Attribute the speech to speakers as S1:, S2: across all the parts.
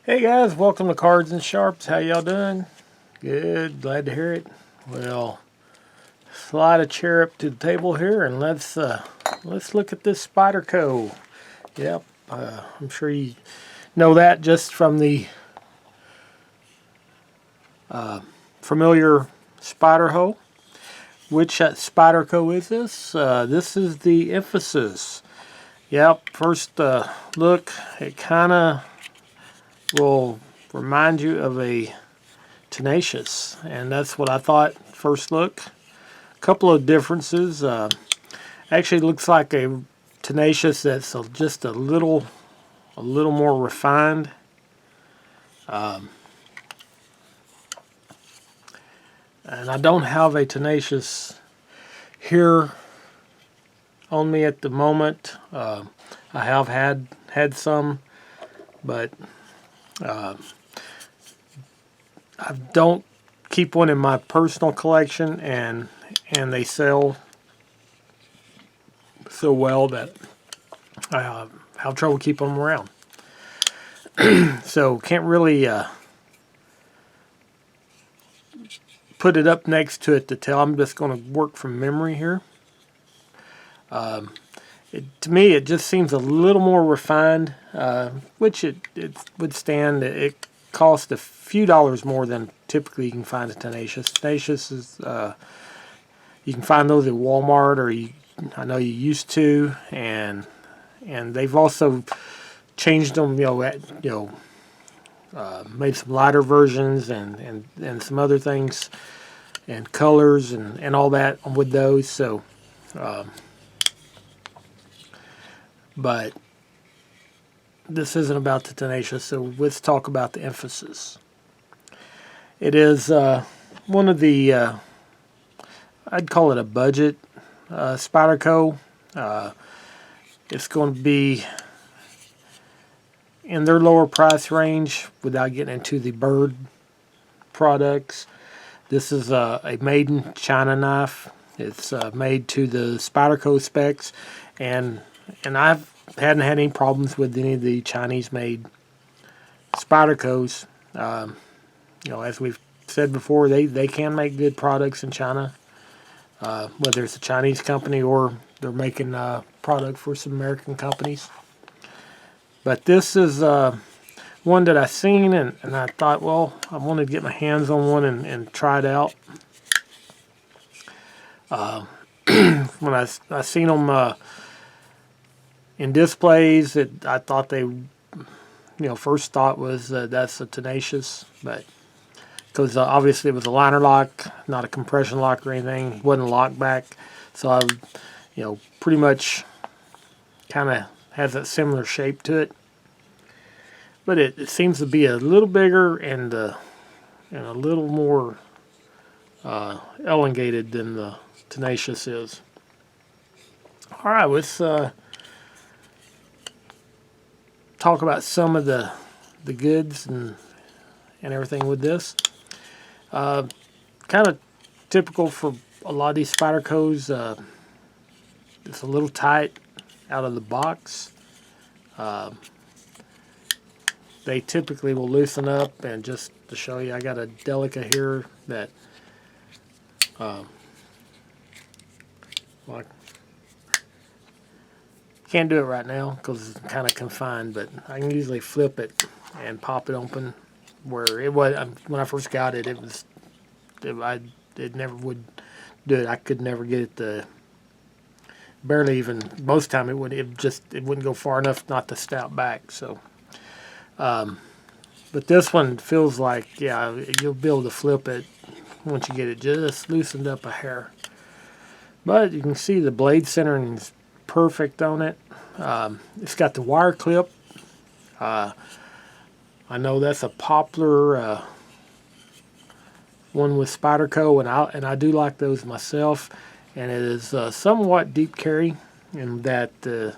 S1: Hey guys, welcome to Cards and Sharps. How y'all doing? Good, glad to hear it. Well, slide a chair up to the table here and let's look at this Spyderco. Yep, I'm sure you know that just from the familiar spider hoe. Which Spyderco is this? This is the Emphasis. Yep, first look, it kind of will remind you of a Tenacious, and that's what I thought first look. A couple of differences. Actually, looks like a Tenacious that's just a little more refined. And I don't have a Tenacious here on me at the moment. I have had some, but I don't keep one in my personal collection, and they sell so well that I have trouble keeping them around. So can't really put it up next to it to tell. I'm just going to work from memory here. To me, it just seems a little more refined, which it would stand. It costs a few dollars more than typically you can find a Tenacious. Tenacious is you can find those at Walmart, or I know you used to, and they've also changed them. Made some lighter versions and some other things and colors and all that with those. So, but this isn't about the Tenacious, so let's talk about the Emphasis. It is one of the, I'd call it a budget Spyderco. It's going to be in their lower price range without getting into the bird products. This is a made in China knife. It's made to the Spyderco specs, and I hadn't had any problems with any of the Chinese made Spydercos. As we've said before, they can make good products in China, whether it's a Chinese company or they're making product for some American companies. But this is one that I seen, and I thought, well, I wanted to get my hands on one and try it out. When I seen them in displays, I thought they, first thought was that's a Tenacious, but because obviously it was a liner lock, not a compression lock or anything, wasn't locked back, so I, pretty much kind of has that similar shape to it. But it seems to be a little bigger and a little more elongated than the Tenacious is. All right, let's talk about some of the goods and everything with this. Kind of typical for a lot of these Spydercos. It's a little tight out of the box. They typically will loosen up, and just to show you, I got a Delica here that well, can't do it right now because it's kind of confined, but I can usually flip it and pop it open. Where it was when I first got it, it never would do it. I could never get it to barely even. Most of the time it wouldn't go far enough not to snap back. So. But this one feels like, yeah, you'll be able to flip it once you get it just loosened up a hair. But you can see the blade centering is perfect on it. It's got the wire clip. I know that's a popular one with Spyderco, and I do like those myself. And it is somewhat deep carry in that the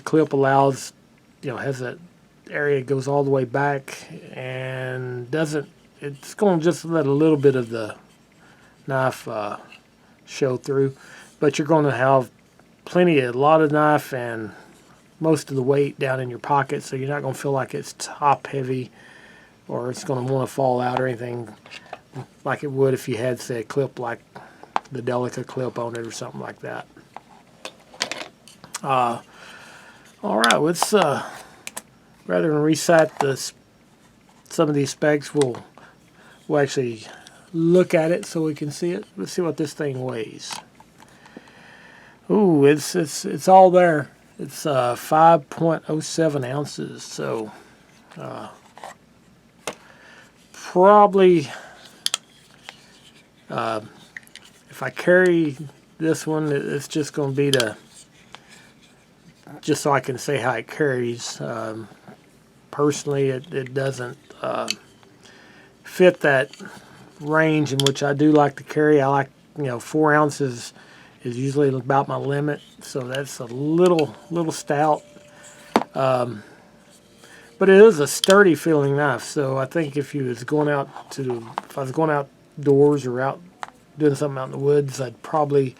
S1: clip allows, has that area goes all the way back and it's going to just let a little bit of the knife show through, but you're going to have a lot of knife and most of the weight down in your pocket, so you're not going to feel like it's top heavy or it's going to want to fall out or anything like it would if you had, say, a clip like the Delica clip on it or something like that. All right, let's rather than recite some of these specs, we'll actually look at it so we can see it. Let's see what this thing weighs. Ooh, it's all there. It's 5.07 ounces, so probably if I carry this one, it's just going to be just so I can say how it carries. Personally, it doesn't fit that range in which I do like to carry. I like, 4 ounces is usually about my limit, so that's a little stout. But it is a sturdy feeling knife, so I think if I was going outdoors or out doing something out in the woods, I'd probably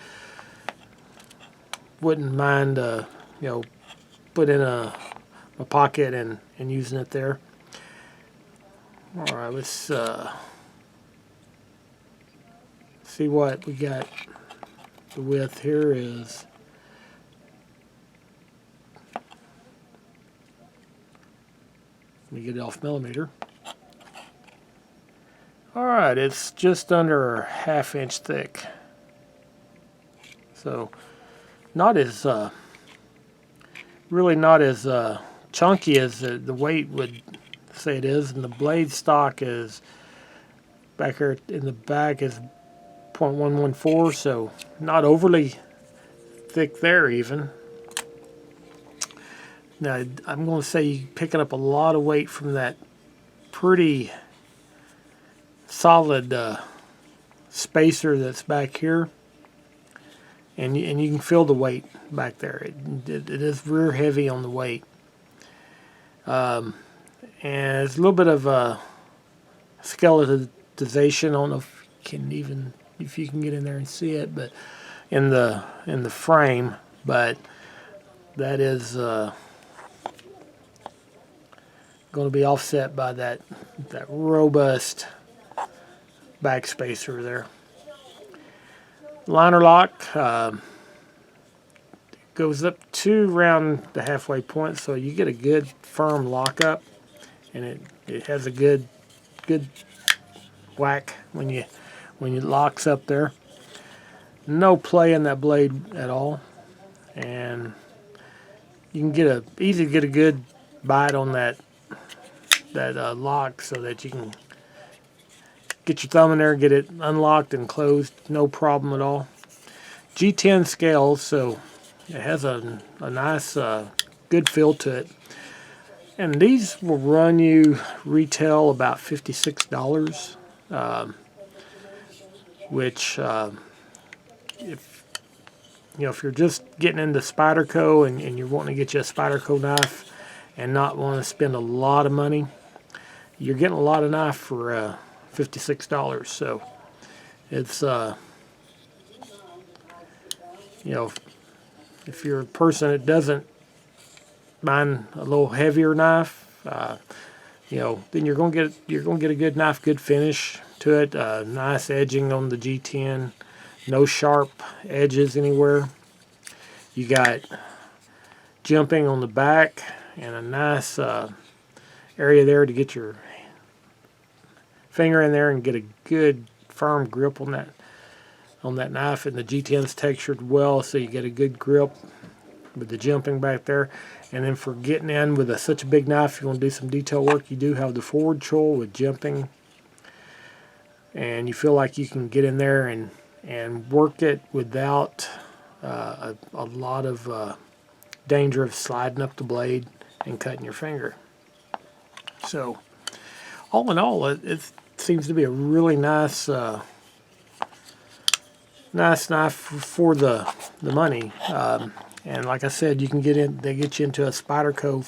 S1: wouldn't mind put in a pocket and using it there. All right, let's see what we got. The width here is let me get it off millimeter. All right, it's just under a 1/2 inch thick, so not as really not as chunky as the weight would say it is, and the blade stock is back here in the back is 0.114, so not overly thick there even. Now I'm going to say you're picking up a lot of weight from that pretty solid spacer that's back here, and you can feel the weight back there. It is rear heavy on the weight, and it's a little bit of skeletonization. I don't know if you can get in there and see it, but in the frame, but that is going to be offset by that robust back spacer there. Liner lock goes up to around the halfway point, so you get a good firm lockup, and it has a good whack when it locks up there. No play in that blade at all, and you can easily get a good bite on that lock, so that you can get your thumb in there, get it unlocked and closed, no problem at all. G10 scales, so it has a nice good feel to it, and these will run you retail about $56, which if you're just getting into Spyderco and you're wanting to get you a Spyderco knife and not want to spend a lot of money, you're getting a lot of knife for $56. So it's if you're a person that doesn't mind a little heavier knife, then you're gonna get a good knife, good finish to it. Nice edging on the G10, no sharp edges anywhere. You got jumping on the back and a nice area there to get your finger in there and get a good firm grip on that knife. And the G10's textured well, so you get a good grip with the jumping back there. And then for getting in with such a big knife, you want to do some detail work, you do have the forward choil with jumping, and you feel like you can get in there and work it without a lot of danger of sliding up the blade and cutting your finger. So all in all, it seems to be a really nice nice knife for the money. And like I said, you can they get you into a Spyderco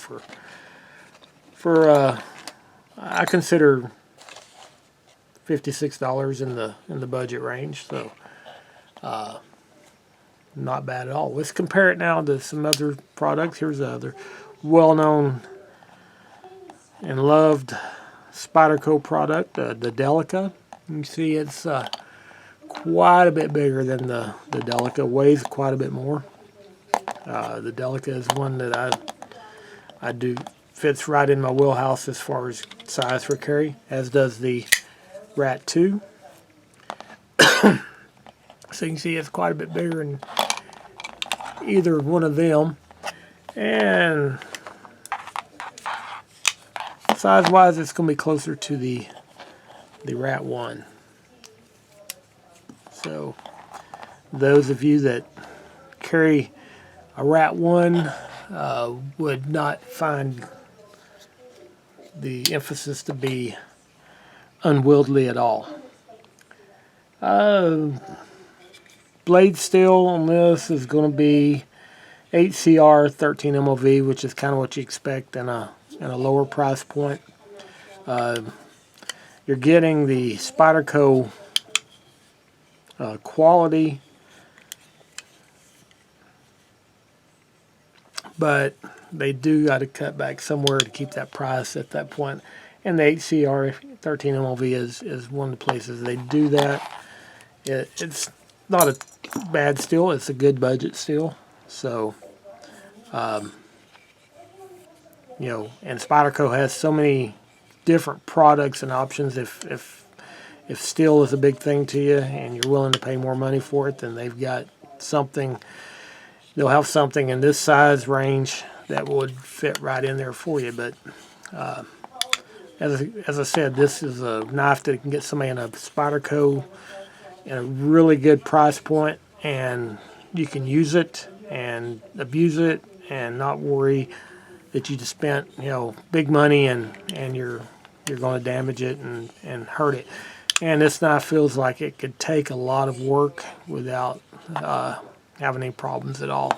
S1: for I consider $56 in the budget range. So not bad at all. Let's compare it now to some other products. Here's another well-known and loved Spyderco product, the Delica. You can see it's quite a bit bigger than the Delica, weighs quite a bit more. The Delica is one that I do, fits right in my wheelhouse as far as size for carry, as does the Rat 2. So you can see it's quite a bit bigger than either one of them. And size-wise, it's going to be closer to the Rat 1. So those of you that carry a Rat 1 would not find the Emphasis to be unwieldy at all. Blade steel on this is going to be 8CR 13 MOV, which is kind of what you expect in a lower price point. You're getting the Spyderco quality, but they do got to cut back somewhere to keep that price at that point. And the 8CR 13 MOV is one of the places they do that. It's not a bad steel, it's a good budget steel. So, you know, and Spyderco has so many different products and options. If steel is a big thing to you and you're willing to pay more money for it, then they've got something. They'll have something in this size range that would fit right in there for you. But as I said, this is a knife that can get somebody in a Spyderco in a really good price point, and you can use it and abuse it and not worry that you just spent, you know, big money and you're going to damage it and hurt it. And this knife feels like it could take a lot of work without having any problems at all.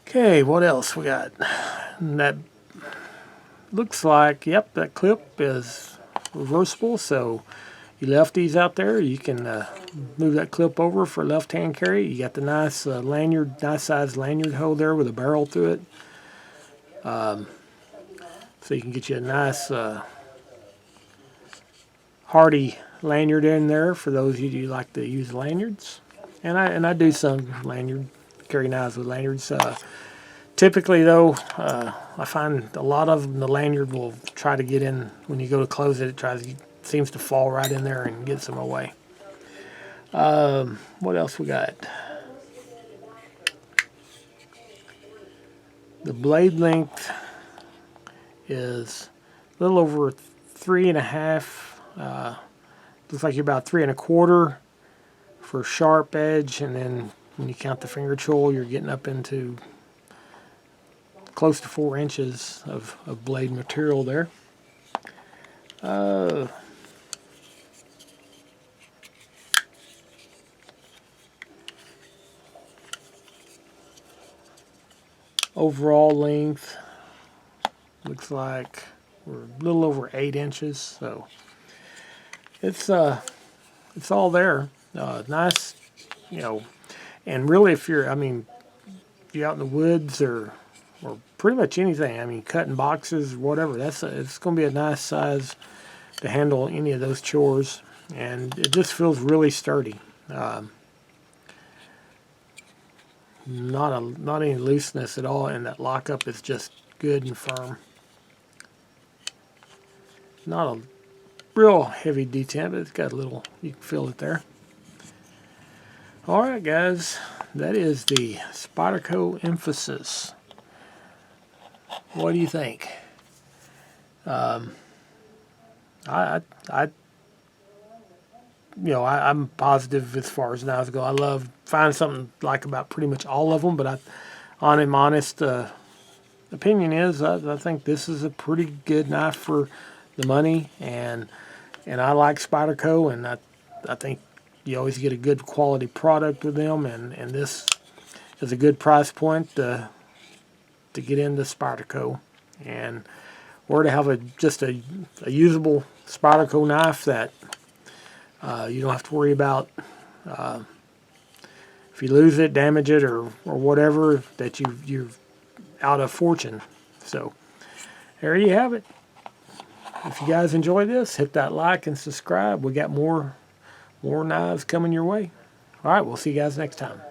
S1: Okay, what else we got? And that looks like, yep, that clip is reversible, so you lefties out there, you can move that clip over for left-hand carry. You got the nice lanyard, nice size lanyard hole there with a barrel through it. So you can get you a nice hardy lanyard in there for those of you who like to use lanyards. And I do some lanyard, carry knives with lanyards. Typically though, I find a lot of them, the lanyard will try to get in, when you go to close it, seems to fall right in there and gets them away. What else we got? The blade length is a little over 3.5. Looks like you're about 3.25 for sharp edge, and then when you count the finger choil, you're getting up into close to 4 inches of blade material there. Overall length looks like we're a little over 8 inches, so it's all there. Nice, you know, and really if you're, I mean, if you're out in the woods or pretty much anything, I mean, cutting boxes, whatever, it's going to be a nice size to handle any of those chores, and it just feels really sturdy. Not any looseness at all, and that lockup is just good and firm. Not a real heavy detent, but it's got a little, you can feel it there. Alright guys, that is the Spyderco Emphasis. What do you think? I'm positive as far as knives go. I love find something like about pretty much all of them, but on an honest opinion is I think this is a pretty good knife for the money, and I like Spyderco, and I think you always get a good quality product with them, and this is a good price point to get into Spyderco, or to have just a usable Spyderco knife that you don't have to worry about If you lose it, damage it, or whatever, that you're out of fortune. So there you have it. If you guys enjoy this, hit that like and subscribe. We got more knives coming your way. All right, we'll see you guys next time.